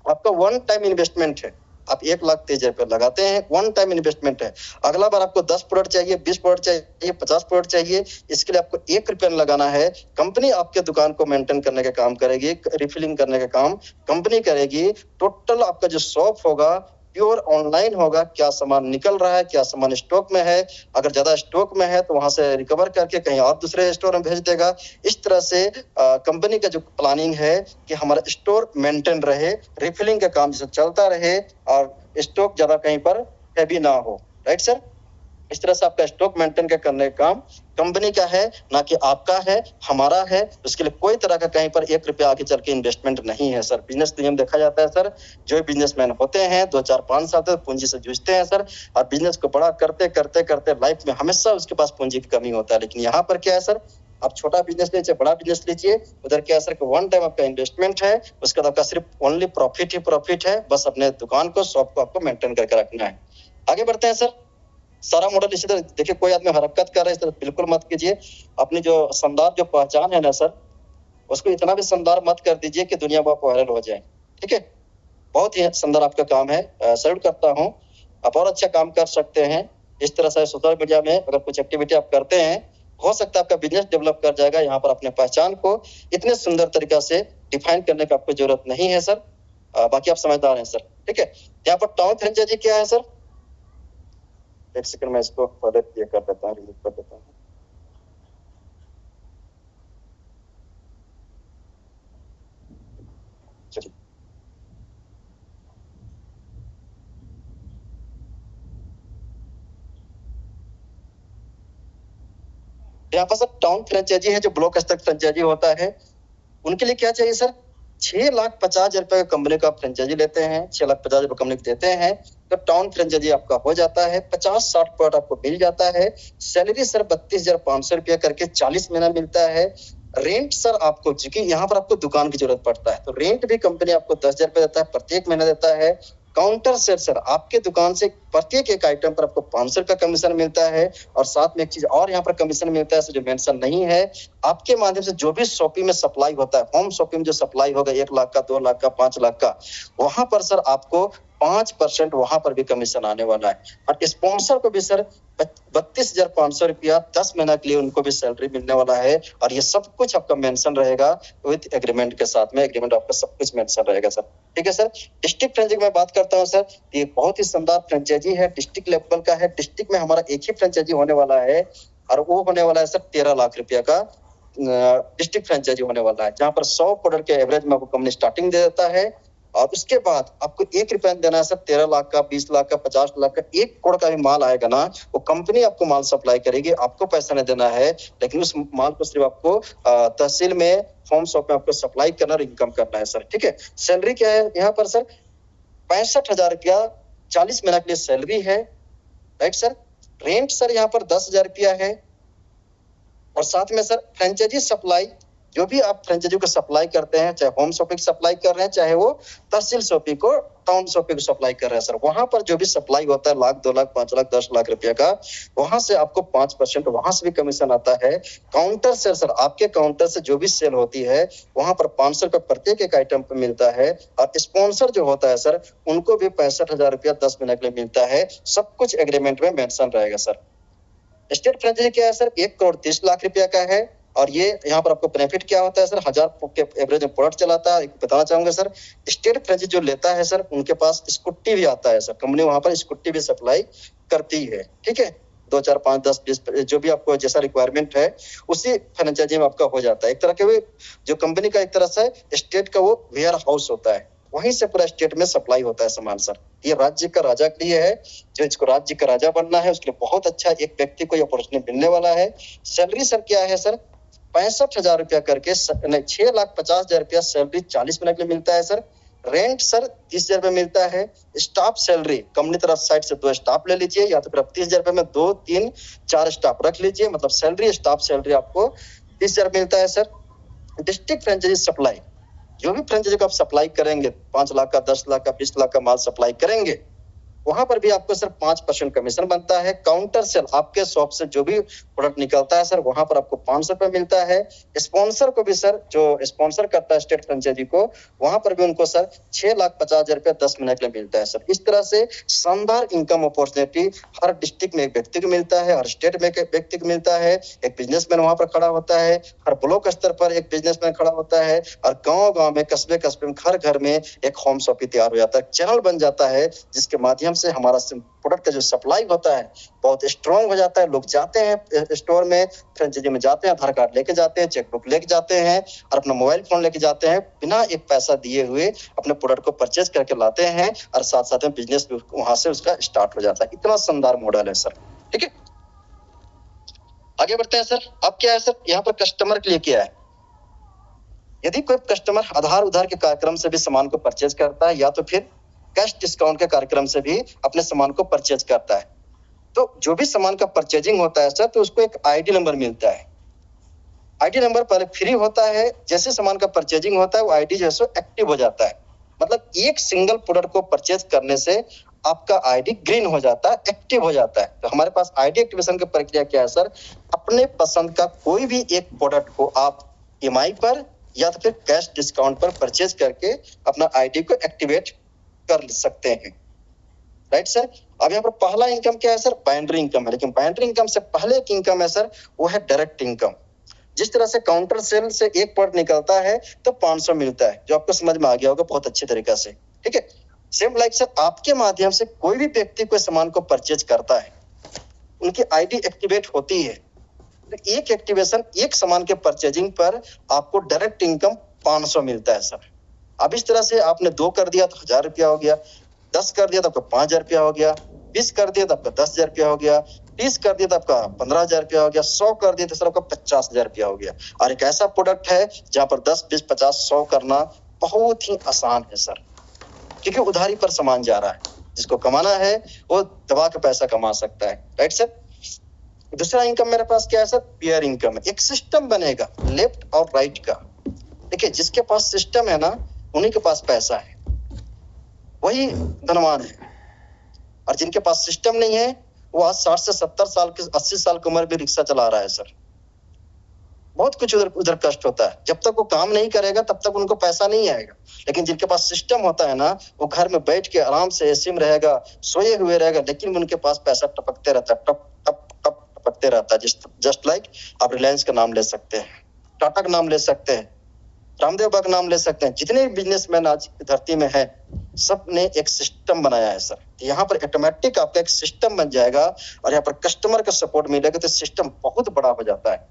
A: आपका वन टाइम इन्वेस्टमेंट है। आप 1,30,000 रुपये लगाते हैं, वन टाइम इन्वेस्टमेंट है। अगला बार आपको 10 प्रोडक्ट चाहिए, 20 प्रोडक्ट चाहिए, 50 प्रोडक्ट चाहिए, इसके लिए आपको 1 रुपया लगाना है। कंपनी आपके दुकान को मेंटेन करने का काम करेगी, रिफिलिंग करने का काम कंपनी करेगी। टोटल आपका जो शॉप होगा प्योर ऑनलाइन होगा, क्या सामान निकल रहा है, क्या सामान स्टॉक में है। अगर ज्यादा स्टॉक में है तो वहां से रिकवर करके कहीं और दूसरे स्टोर में भेज देगा। इस तरह से कंपनी का जो प्लानिंग है कि हमारा स्टोर मेंटेन रहे, रिफिलिंग का काम जैसे चलता रहे और स्टॉक ज्यादा कहीं पर हैवी ना हो। राइट सर, इस तरह से आपका स्टॉक मेंटेन का करने का काम कंपनी का है, ना कि आपका है, हमारा है। उसके लिए कोई तरह का कहीं पर 1 रुपया आगे चल के इन्वेस्टमेंट नहीं है सर। बिजनेस नियम देखा जाता है सर, जो बिजनेसमैन होते हैं 2, 4, 5 साल तक पूंजी से जूझते हैं सर, और बिजनेस को बड़ा करते करते करते लाइफ में हमेशा उसके पास पूंजी की कमी होता है। लेकिन यहाँ पर क्या है सर, आप छोटा बिजनेस लीजिए, बड़ा बिजनेस लीजिए, उधर क्या है सर, वन टाइम आपका इन्वेस्टमेंट है, उसके बाद आपका सिर्फ ओनली प्रॉफिट ही प्रॉफिट है। बस अपने दुकान को, शॉप को आपको मेंटेन करके रखना है। आगे बढ़ते हैं सर। सारा मॉडल इसी तरह देखिए, कोई आदमी हरकत कर रहा है इस तरह बिल्कुल मत कीजिए। अपनी जो शानदार जो पहचान है ना सर, उसको इतना भी शानदार मत कर दीजिए कि दुनिया में आप वायरल हो जाए, ठीक है। बहुत ही शानदार आपका काम है, सैल्यूट करता हूँ। आप और अच्छा काम कर सकते हैं। इस तरह से सोशल मीडिया में अगर कुछ एक्टिविटी आप करते हैं, हो सकता है आपका बिजनेस डेवलप कर जाएगा। यहाँ पर अपने पहचान को इतने सुंदर तरीका से डिफाइन करने की आपको जरूरत नहीं है सर। बाकी आप समझदार हैं सर, ठीक है। यहाँ पर टाउन फ्रेंचाइजी क्या है सर, एक सेकंड में इसको फर्दर ये कर देता हूँ, रिलीव कर देता हूँ। चलिए, यहाँ पर सर टाउन फ्रेंचाइजी है, जो ब्लॉक स्तर फ्रेंचाइजी होता है, उनके लिए क्या चाहिए सर, 6,50,000 रुपए कंपनी का फ्रेंचाइजी लेते हैं, 6,50,000 रुपए कंपनी को देते हैं, तो टाउन फ्रेंचाइजी आपका हो जाता है। 50-60 प्लॉट आपको मिल जाता है। सैलरी सर 32,500 रुपया करके 40 महीना मिलता है। रेंट सर आपको, चूंकि यहाँ पर आपको दुकान की जरूरत पड़ता है, तो रेंट भी कंपनी आपको 10,000 रुपया देता है, प्रत्येक महीना देता है। काउंटर सेल सर, आपके दुकान से प्रत्येक एक आइटम पर आपको 500 रुपया कमीशन मिलता है। और साथ में एक चीज और यहाँ पर कमीशन मिलता है जो मेंशन नहीं है, आपके माध्यम से जो भी शॉपिंग में सप्लाई होता है, होम शॉपिंग में जो सप्लाई होगा 1 लाख का, 2 लाख का, 5 लाख का, वहां पर सर आपको 5% वहां पर भी कमीशन आने वाला है। और स्पॉन्सर को भी सर 32,500 रुपया 10 महीना के लिए उनको भी सैलरी मिलने वाला है। और ये सब कुछ आपका मेंशन रहेगा विद एग्रीमेंट के साथ में, एग्रीमेंट आपका सब कुछ मेंशन रहेगा सर, ठीक है सर। डिस्ट्रिक्ट फ्रेंचाइजी में बात करता हूँ सर, ये बहुत ही शानदार फ्रेंचाइजी है, डिस्ट्रिक्ट लेवल का है। डिस्ट्रिक्ट में हमारा एक ही फ्रेंचाइजी होने वाला है, और वो होने वाला है सर 13 लाख रुपया का डिस्ट्रिक्ट फ्रेंचाइजी होने वाला है, जहां पर 100 प्रोडक्ट के एवरेज में आपको कंपनी स्टार्टिंग दे देता है। और उसके बाद आपको 1 रुपया देना है सर। 13 लाख का, 20 लाख का, 50 लाख का, 1 करोड़ का भी माल आएगा ना, वो कंपनी आपको माल सप्लाई करेगी, आपको पैसा नहीं देना है। लेकिन उस माल को सिर्फ आपको तहसील में, होम शॉप में आपको सप्लाई करना और इनकम करना है सर, ठीक है। सैलरी क्या है यहाँ पर सर, 65,000 रुपया 40 महीना के लिए सैलरी है। Right sir. रेंट सर यहाँ पर 10,000 रुपया है। और साथ में सर फ्रेंचाइजी सप्लाई, जो भी आप फ्रेंचाइजी को सप्लाई करते हैं, चाहे होम शॉपिंग सप्लाई कर रहे हैं, चाहे वो तहसील शॉपिंग को, टाउन शॉपिंग को सप्लाई कर रहे हैं सर, वहां पर जो भी सप्लाई होता है 1,00,000, 2,00,000, 5,00,000, 10 लाख रुपया का, वहां से आपको 5% वहां से भी कमीशन आता है। काउंटर से सर, आपके काउंटर से जो भी सेल होती है वहां पर 500 रुपया प्रत्येक एक आइटम पर मिलता है। और स्पॉन्सर जो होता है सर, उनको भी 65,000 रुपया 10 महीने के लिए मिलता है। सब कुछ एग्रीमेंट में मेंशन रहेगा सर। स्टेट फ्रेंचाइजी क्या है सर, 1,30,00,000 रुपया का है। और ये यहाँ पर आपको बेनिफिट क्या होता है सर, 1,000 के एवरेज में प्रोडक्ट चलाता है। बताना चाहूंगा सर, स्टेट फ्रेंचाइजी जो लेता है सर, उनके पास स्कूटी भी आता है सर, कंपनी वहां पर स्कूटी भी सप्लाई करती है, ठीक है। 2, 4, 5, 10, 20 जो भी आपको जैसा रिक्वायरमेंट है, उसी फ्रेंचाइजी में आपका हो जाता है। एक तरह के वो जो कंपनी का एक तरह से स्टेट का वो वेयर हाउस होता है, वहीं से पूरा स्टेट में सप्लाई होता है सामान सर। ये राज्य का राजा के लिए है, जो इसको राज्य का राजा बनना है उसके लिए बहुत अच्छा एक व्यक्ति को ये अपॉर्चुनिटी मिलने वाला है। सैलरी सर क्या है सर, 65,000 रुपया करके, नहीं 6,50,000 रुपया सैलरी 40 महीने के लिए मिलता है सर। रेंट सर 30,000 रुपये मिलता है। स्टाफ सैलरी कंपनी तरफ साइड से 2 स्टाफ ले लीजिए, या तो फिर आप 30,000 रुपये में 2, 3, 4 स्टाफ रख लीजिए, मतलब सैलरी स्टाफ सैलरी आपको 30,000 मिलता है सर। डिस्ट्रिक्ट फ्रेंचाइजी सप्लाई, जो भी फ्रेंचाइजी को आप सप्लाई करेंगे, 5 लाख का, 10 लाख का, 20 लाख का माल सप्लाई करेंगे, वहां पर भी आपको सर 5% कमीशन बनता है। काउंटर सेल, आपके शॉप से जो भी प्रोडक्ट निकलता है सर, वहां पर आपको 500 रुपए मिलता है। स्पॉन्सर को भी सर, जो स्पॉन्सर करता है स्टेट फ्रेंचाइजी को, वहां पर भी उनको सर 6,50,000 रुपए 10 महीने के लिए मिलता है सर। इस तरह से शानदार इनकम अपॉर्चुनिटी हर डिस्ट्रिक्ट में एक व्यक्ति को मिलता है, हर स्टेट में एक व्यक्ति को मिलता है। एक बिजनेसमैन वहां पर खड़ा होता है, हर ब्लॉक स्तर पर एक बिजनेसमैन खड़ा होता है, और गांव-गांव में, कस्बे-कस्बे में, घर घर में एक होम शॉप तैयार हो जाता है, चैनल बन जाता है, जिसके माध्यम से हमारा प्रोडक्ट का जो सप्लाई होता है बहुत स्ट्रांग हो जाता है। लोग जाते हैं स्टोर में, फ्रेंचाइजी में जाते हैं, आधार कार्ड लेके जाते हैं, चेकबुक लेके जाते हैं, और अपना मोबाइल फोन लेके जाते हैं, बिना एक पैसा दिए हुए अपने प्रोडक्ट को परचेज करके लाते हैं, और साथ साथ में बिजनेस वहां से उसका स्टार्ट हो जाता है। इतना शानदार मॉडल है सर। ठीक है, आगे बढ़ते हैं सर। अब क्या है सर, यहाँ पर कस्टमर के लिए क्या है, यदि कोई कस्टमर आधार उधार के कार्यक्रम से भी सामान को परचेज करता है, या तो फिर कैश डिस्काउंट के कार्यक्रम से भी अपने सामान को परचेज करता है, तो जो भी सामान का परचेजिंग होता है सर, तो उसको एक आईडी नंबर मिलता है। आईडी नंबर पहले फ्री होता है, जैसे सामान का परचेजिंग होता है वो आईडी जो है एक्टिव हो जाता है। मतलब एक सिंगल प्रोडक्ट को परचेज करने से आपका आईडी ग्रीन हो जाता है, एक्टिव हो जाता है। तो हमारे पास आईडी एक्टिवेशन की प्रक्रिया क्या है सर, अपने पसंद का कोई भी एक प्रोडक्ट को आप ईएमआई पर या तो फिर कैश डिस्काउंट पर परचेज करके अपना आईडी को एक्टिवेट कर सकते हैं। Right sir. अब यहाँ पर पहला इनकम क्या है सर, बाइंड्री इनकम है। लेकिन बाइंड्री इनकम से पहले एक इनकम है सर, वो है डायरेक्ट इनकम। जिस तरह से काउंटर सेल से एक प्रोडक्ट निकलता है तो 500 मिलता है, जो आपको समझ में आ गया होगा बहुत अच्छे तरीके से। ठीक है, सेम लाइक सर, आपके माध्यम से कोई भी व्यक्ति कोई सामान को परचेज करता है, उनकी आईडी एक्टिवेट होती है, तो एक एक्टिवेशन, एक सामान के परचेजिंग पर आपको डायरेक्ट इनकम 500 मिलता है सर। अब इस तरह से आपने 2 कर दिया तो 1,000 रुपया हो गया, 10 कर दिया तो आपका 5,000 रुपया हो गया, 20 कर दिया तो आपका 10,000 रुपया हो गया, 30 कर दिया तो आपका 15,000 रुपया हो गया, 100 कर दिया तो सर आपका 50,000 रुपया हो गया। और एक ऐसा प्रोडक्ट है जहां पर 10, 20, 50, 100 करना बहुत ही आसान है सर, क्योंकि उधारी पर सामान जा रहा है। जिसको कमाना है वो दबा के पैसा कमा सकता है। Right sir. दूसरा इनकम मेरे पास क्या है सर, पेयर इनकम है। एक सिस्टम बनेगा लेफ्ट और राइट का। देखिए, जिसके पास सिस्टम है ना, उन्हीं के पास पैसा है, वही धनवान है। और जिनके पास सिस्टम नहीं है, वो आज 60 से 70 साल के, 80 साल की उम्र में रिक्शा चला रहा है सर। बहुत कुछ उधर उधर कष्ट होता है। जब तक वो काम नहीं करेगा तब तक उनको पैसा नहीं आएगा। लेकिन जिनके पास सिस्टम होता है ना, वो घर में बैठ के आराम से एसी में रहेगा, सोए हुए रहेगा, लेकिन उनके पास पैसा टपकते रहता है, टप टप टप टपकते रहता है। जस्ट लाइक आप रिलायंस का नाम ले सकते हैं, टाटा का नाम ले सकते हैं, रामदेव बाबा का नाम ले सकते हैं। जितने भी बिजनेसमैन आज धरती में है, सब ने एक सिस्टम बनाया है सर। यहाँ पर ऑटोमेटिक आपका एक सिस्टम बन जाएगा, और यहाँ पर कस्टमर का सपोर्ट मिलेगा, तो सिस्टम बहुत बड़ा हो जाता है,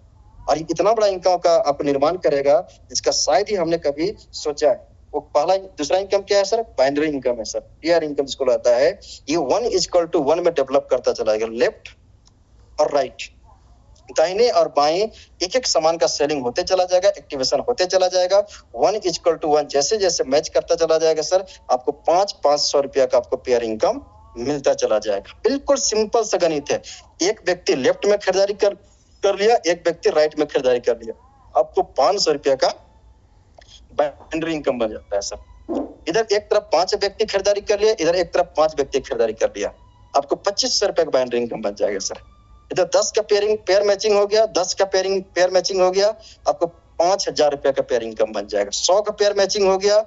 A: और इतना बड़ा इनकम का आपको निर्माण करेगा जिसका शायद ही हमने कभी सोचा है। वो पहला। दूसरा इनकम क्या है सर, बाइनरी इनकम है सर। पेयर इनकम जिसको रहता है, ये 1:1 में डेवलप करता चला जाएगा। लेफ्ट और राइट, दाहिने और बाएं, एक एक सामान का सेलिंग होते चला जाएगा, एक्टिवेशन होते चला जाएगा। 1:1 जैसे जैसे मैच करता चला जाएगा सर, आपको 500 रुपया का आपको पेयर इनकम मिलता चला जाएगा। बिल्कुल सिंपल सा गणित है। एक व्यक्ति लेफ्ट में खरीदारी कर लिया, एक व्यक्ति राइट में खरीदारी कर लिया, आपको 500 रुपया का बाइनरी इनकम बन जाता है सर। इधर एक तरफ 5 व्यक्ति खरीदारी कर लिया, इधर एक तरफ 5 व्यक्ति खरीदारी कर लिया, आपको 2500 रुपया का बाइनरी इनकम बन जाएगा सर। इधर 10 का पेयर मैचिंग हो गया, 10 का पेयर मैचिंग हो गया, आपको 5,000 रुपया का पेयर इनकम बन जाएगा। 100 का पेयर मैचिंग हो गया,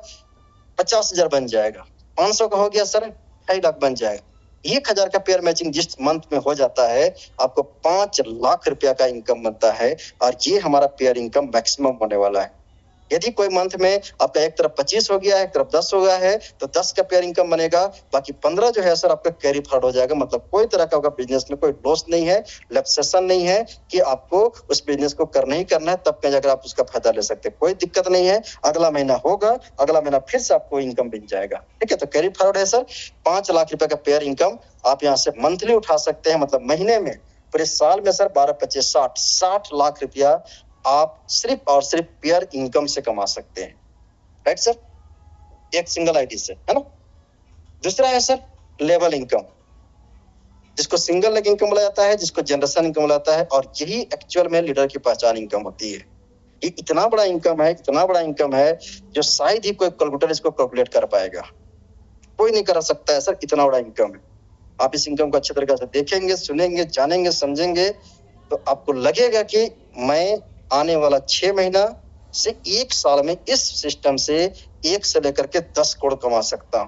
A: 50,000 बन जाएगा। 500 का हो गया सर, 2.5 लाख बन जाएगा। 1,000 का पेयर मैचिंग जिस मंथ में हो जाता है, आपको 5 लाख रुपया का इनकम बनता है, और ये हमारा पेयर इनकम मैक्सिमम होने वाला है। यदि कोई मंथ में आपका एक तरफ 25 हो गया है, एक तरफ 10 हो गया है, तो 10 का पेयर इनकम बनेगा, बाकी 15 जो है सर आपका कैरी फॉरवर्ड हो जाएगा। मतलब कोई तरह का आपका बिजनेस में कोई लॉस नहीं है, लैप्सेशन नहीं है कि आपको उस बिजनेस को करना ही करना है, तब कहीं जाकर आप उसका फायदा ले सकते हैं। कोई दिक्कत नहीं है, अगला महीना होगा, अगला महीना फिर से आपको इनकम मिल जाएगा। ठीक है, तो कैरी फॉरवर्ड है सर। 5 लाख रुपए का पेयर इनकम आप यहाँ से मंथली उठा सकते हैं, मतलब महीने में। पूरे साल में सर 12, 25, 60 लाख रुपया आप सिर्फ और सिर्फ पेयर इनकम से कमा सकते हैं। Right sir. एक सिंगल आईडी से, है ना। दूसरा है सर लेवल इनकम, जिसको सिंगल लेग इनकम बोला जाता है, जिसको जनरेशन इनकम बोला जाता है, और यही एक्चुअल में लीडर की पहचान इनकम होती है। ये इतना बड़ा इनकम है, इतना बड़ा इनकम है जो शायद ही कोई कैलकुलेटर इसको कैलकुलेट कर पाएगा, कोई नहीं कर सकता है सर, इतना बड़ा इनकम है। आप इस इनकम को अच्छे तरीके से देखेंगे, सुनेंगे, जानेंगे, समझेंगे तो आपको लगेगा कि मैं आने वाला 6 महीना से 1 साल में इस सिस्टम से 1 से लेकर के 10 करोड़ कमा सकता हूं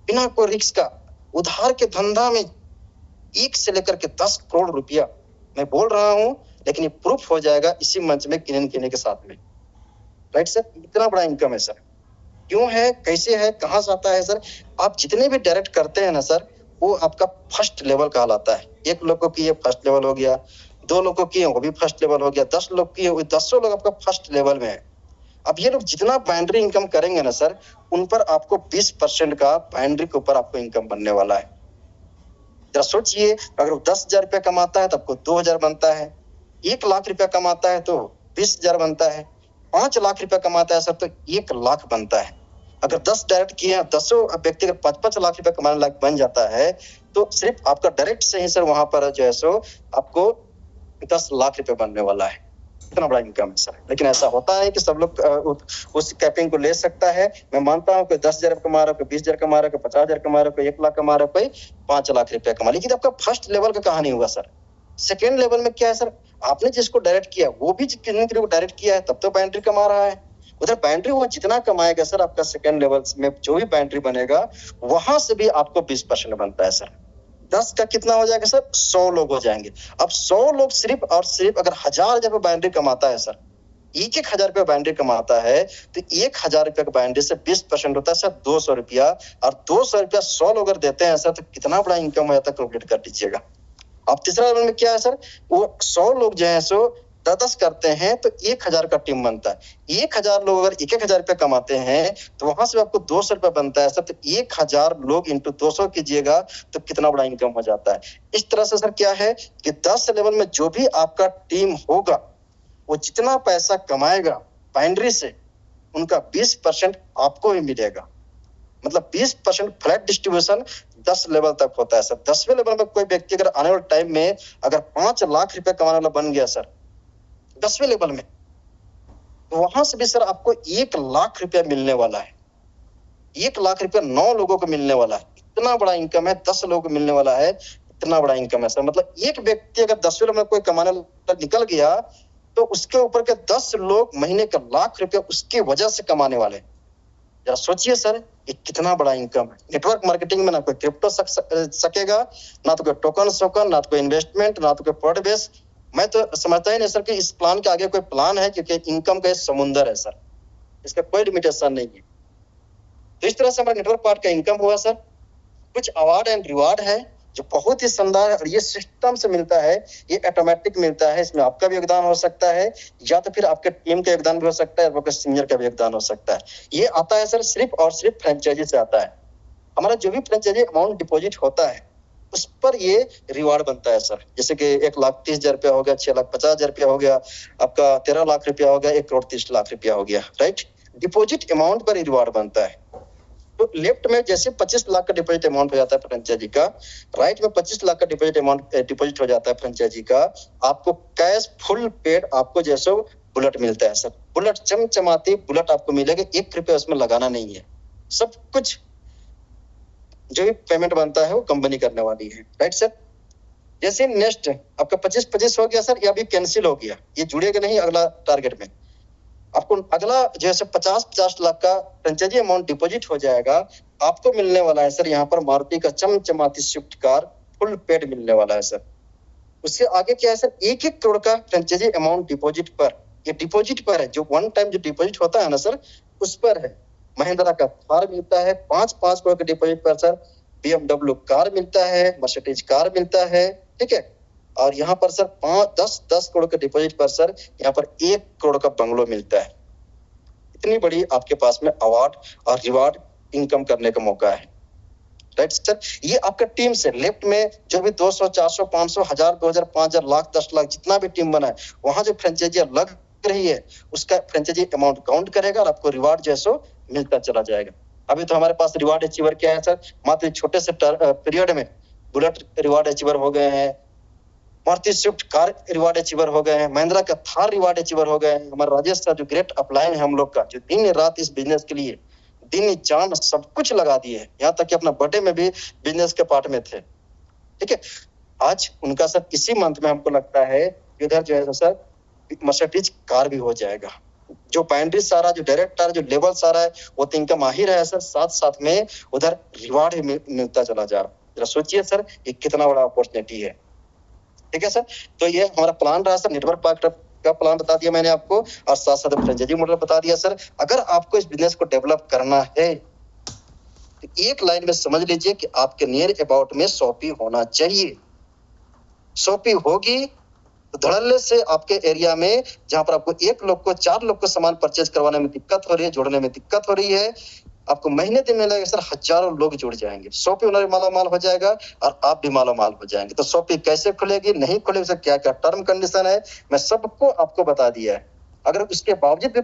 A: बिना कोई रिस्क का। उधार के धंधा में 1 से लेकर के 10 करोड़ रुपया मैं बोल रहा हूं, लेकिन ये प्रूफ हो जाएगा इसी मंच में किने के साथ में। राइट सर, इतना बड़ा इनकम है सर। क्यों है, कैसे है, कहां से आता है सर? आप जितने भी डायरेक्ट करते हैं ना सर, वो आपका फर्स्ट लेवल कहलाता है। 1 लोग को किए फर्स्ट लेवल हो गया, 2 लोग को किए वो भी फर्स्ट लेवल हो गया, 10 लोग किए वो 10 लोग आपका फर्स्ट लेवल में है। अब ये लोग जितना बाइनरी इनकम करेंगे ना सर, उन पर आपको 20% का बाइनरी के ऊपर आपको इनकम बनने वाला है। जरा सोचिए, अगर वो 10,000 रुपया कमाता है तो आपको 2,000 बनता है, 1 लाख रुपया कमाता है तो 20,000 बनता है, 5 लाख रुपया कमाता है सर तो 1 लाख बनता है। अगर 10 डायरेक्ट किए, 10 व्यक्ति अगर 5-5 लाख रुपया कमाने लायक बन जाता है तो सिर्फ आपका डायरेक्ट से ही सर वहां पर जो है सो आपको 10 लाख रुपया बनने वाला है। इतना बड़ा इनकम है सर। लेकिन ऐसा होता है कि सब लोग उस कैपिंग को ले सकता है। मैं मानता हूं कि 10,000 कमा रहा है, कोई 20,000 कमा रहा है, कोई 50,000 कमा रहा है, कोई 1 लाख कमा रहा है, कोई 5 लाख रुपया कमा। लेकिन आपका फर्स्ट लेवल का कहानी होगा सर। सेकेंड लेवल में क्या है सर, आपने जिसको डायरेक्ट किया वो भी कितने को डायरेक्ट किया है तब तो बाइनरी कमा रहा है। उधर बाइनरी वो जितना कमाएगा सर, आपका सेकेंड लेवल में जो भी बाइनरी बनेगा वहां से भी आपको 20% बनता है सर। 10 का कितना हो जाएगा सर, 100 लोग हो जाएंगे। अब 100 लोग सिर्फ और सिर्फ अगर 1,000 रुपये बाइनरी कमाता है सर, 1,000 रुपया बाइनरी कमाता है तो 1,000 रुपये का बाइनरी से 20% होता है सर 200 रुपया, और 200 रुपया 100 लोग अगर देते हैं सर तो कितना बड़ा इनकम हो जाता है, कैलकुलेट कर दीजिएगा। अब तीसरा लेवल में क्या है सर, वो 100 लोग जो है सो 10 करते हैं तो 1,000 का टीम बनता है। 1,000 लोग अगर 1,000 रुपया कमाते हैं तो वहां से आपको 200 रुपया बनता है सर। तो 1,000 लोग इंटू 200 कीजिएगा तो कितना बड़ा इनकम हो जाता है। इस तरह से सर क्या है कि 10 लेवल में जो भी आपका टीम होगा वो जितना पैसा कमाएगा बाइनरी से, उनका 20% आपको ही मिलेगा। मतलब 20% फ्लैट डिस्ट्रीब्यूशन 10 लेवल तक होता है सर। 10वें लेवल में कोई व्यक्ति अगर आने वाले टाइम में अगर 5 लाख रुपया कमाने वाला बन गया सर 10वें लेवल में, तो वहां से भी सर आपको 1 लाख रुपया मिलने वाला है। 1 लाख रुपया 9 लोगों को मिलने वाला है। इतना बड़ा इनकम है, 10 लोगों को मिलने वाला है, इतना बड़ा इनकम है सर। मतलब एक व्यक्ति अगर 10वें लेवल में कोई कमाने निकल गया तो उसके ऊपर के 10 लोग महीने का लाख रुपया उसकी वजह से कमाने वाले। जरा सोचिए सर, ये कितना बड़ा इनकम है। नेटवर्क मार्केटिंग में ना कोई क्रिप्टो सकेगा, ना तो कोई टोकन सोकन, ना तो कोई इन्वेस्टमेंट, ना तो कोई प्रोड बेस। मैं तो समझता ही नहीं सर कि इस प्लान के आगे कोई प्लान है, क्योंकि इनकम का समुंदर है सर, इसका कोई लिमिटेशन नहीं है। तो इस तरह से हमारा नेटवर्क पार्ट का इनकम हुआ सर। कुछ अवार्ड एंड रिवार्ड है जो बहुत ही शानदार है, और ये सिस्टम से मिलता है, ये ऑटोमेटिक मिलता है। इसमें आपका भी योगदान हो सकता है, या तो फिर आपके टीम का योगदान भी हो सकता है, आपके सीनियर का भी योगदान हो सकता है। ये आता है सर सिर्फ और सिर्फ फ्रेंचाइजी से आता है। हमारा जो भी फ्रेंचाइजी अमाउंट डिपॉजिट होता है उस पर ये रिवार्ड बनता है सर। जैसे कि 1,30,000 रुपया हो गया, 6,50,000 रुपया हो गया, आपका 13 लाख रुपया हो गया, 1,30,00,000 रुपया हो गया। राइट, डिपॉजिट अमाउंट पर रिवार्ड बनता है। तो लेफ्ट में जैसे 25 लाख का डिपॉजिट अमाउंट हो जाता है फ्रेंचाइजी का, राइट में 25 लाख का डिपॉजिट हो जाता है फ्रेंचाइजी का। आपको कैश फुल पेड आपको जैसे बुलेट मिलता है सर। बुलेट चमचमाती बुलेट आपको मिलेगा, 1 रुपया उसमें लगाना नहीं है। सब कुछ जो भी पेमेंट बनता है वो कंपनी करने वाली है। राइट सर, जैसे नेक्स्ट आपका 25-25 हो गया सर, ये अभी कैंसिल हो गया, ये जुड़ेगा नहीं अगला टारगेट में। आपको अगला जैसे 50-50 लाख का फ्रेंचाइजी अमाउंट डिपॉजिट हो जाएगा, आपको मिलने वाला है सर यहाँ पर मारुति का चमचमाती स्विफ्ट कार फुल पेड मिलने वाला है सर। उससे आगे क्या है सर, 1-1 करोड़ का फ्रेंचाइजी अमाउंट डिपॉजिट पर, ये डिपॉजिट पर है, जो वन टाइम जो डिपॉजिट होता है ना सर उस पर है। महिंद्रा का थार मिलता है 5-5 करोड़ के डिपॉजिट पर सर। BMW कार मिलता है, मर्सिडीज कार मिलता है, ठीक है। और यहाँ पर सर 5-10 करोड़ के डिपॉजिट पर सर यहाँ पर 1 करोड़ का बंगलो मिलता है। इतनी बड़ी आपके पास में अवार्ड और रिवार्ड इनकम करने का मौका है। राइट सर, ये आपका टीम से लेफ्ट में जो भी 200, 400, 500, 1000, 2000, 5000, लाख, 10 लाख जितना भी टीम बना है, वहां जो फ्रेंचाइजी लग रही है उसका फ्रेंचाइजी अमाउंट काउंट करेगा और आपको रिवार्ड जैसो मिलता चला जाएगा। अभी तो हमारे पास रिवार्ड अचीवर क्या है सर, मात्र छोटे से पीरियड में बुलेट रिवार्ड अचीवर हो गए हैं, Maruti Swift car reward achiever हो गए हैं, महिंद्रा का थार रिवार्ड अचीवर हो गए हैं। हमारा राजेश सर जो ग्रेट अपलाइन है हम लोग का, जो दिन रात इस बिजनेस के लिए दिन जान सब कुछ लगा दिए हैं, यहाँ तक कि अपना बर्थडे में भी बिजनेस के पार्ट में थे। ठीक है, आज उनका सर इसी मंथ में हमको लगता है इधर जो है सर मर्सिडीज कार भी हो जाएगा। जो बाइंड्री सारा, जो डायरेक्टर, जो लेवल सारा है वो तो इनका माहिर है सर, साथ साथ में उधर रिवार्ड मिलता चला जा रहा। जरा सोचिए सर ये कितना बड़ा अपॉर्चुनिटी है। ठीक है सर, तो ये हमारा प्लान रहा सर, नेटवर्क पार्क का प्लान बता दिया मैंने आपको, और साथ साथ फ्रेंचाइजी मॉडल बता दिया सर। अगर आपको इस बिजनेस को डेवलप करना है तो एक लाइन में समझ लीजिए कि आपके नियर अबाउट में शॉपी होना चाहिए। शॉपी होगी तो धड़ल्ले से आपके एरिया में जहां पर आपको एक लोग को 4 लोग को सामान परचेज करवाने में दिक्कत हो रही है, जोड़ने में दिक्कत हो रही है, आपको महीने दिन में लगेगा सर हजारों लोग जुड़ जाएंगे, शॉपी ओनर मालामाल हो जाएगा और आप भी मालामाल हो जाएंगे। तो शॉपी कैसे खुलेगी, नहीं खुलेगी सर, क्या क्या टर्म कंडीशन है, मैं सबको आपको बता दिया है। अगर उसके बावजूद भी